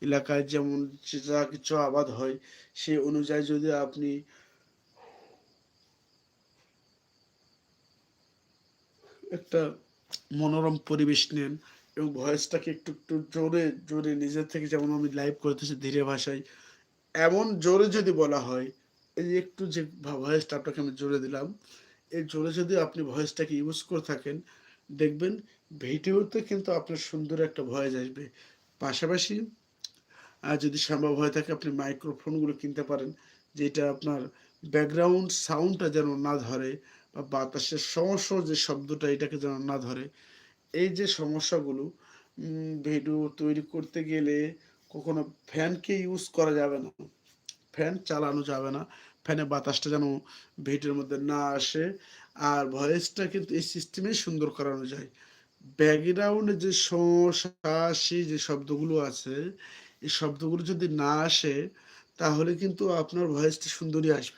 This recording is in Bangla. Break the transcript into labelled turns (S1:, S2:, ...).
S1: এলাকায় যেমন যা কিছু আবাদ হয় সেই অনুযায়ী যদি আপনি একটা মনোরম পরিবেশ নেন এবং ভয়েসটাকে একটু একটু জোরে জোরে নিজের থেকে, যেমন আমি লাইভ করতেছি ধীরে ভাষায়, এমন জোরে যদি বলা হয়, এই যে একটু যে ভয়েসটা আপনাকে আমি জোরে দিলাম, এই জোরে যদি আপনি ভয়েসটাকে ইউজ করে থাকেন, দেখবেন ভিডিওতে কিন্তু আপনার সুন্দর একটা ভয়েস আসবে। পাশাপাশি যদি সম্ভব হয়ে থাকে আপনি মাইক্রোফোনগুলো কিনতে পারেন, যেটা আপনার ব্যাকগ্রাউন্ড সাউন্ডটা যেন না ধরে, বা বাতাসের সমস্যা যে শব্দটা এটাকে যেন না ধরে। এই যে সমস্যাগুলো, ভিডিও তৈরি করতে গেলে কখনো ফ্যানকে ইউজ করা যাবে না, ফ্যান চালানো যাবে না। ফ্যানে বাতাসটা যেন ভিডিওর মধ্যে না আসে। আর ভয়েসটা কিন্তু এই সিস্টেমেই সুন্দর করানো যায়। ব্যাকগ্রাউন্ডে যে শি যে শব্দগুলো আছে, এই শব্দগুলো যদি না আসে, তাহলে কিন্তু আপনার ভয়েসটা সুন্দরই আসবে।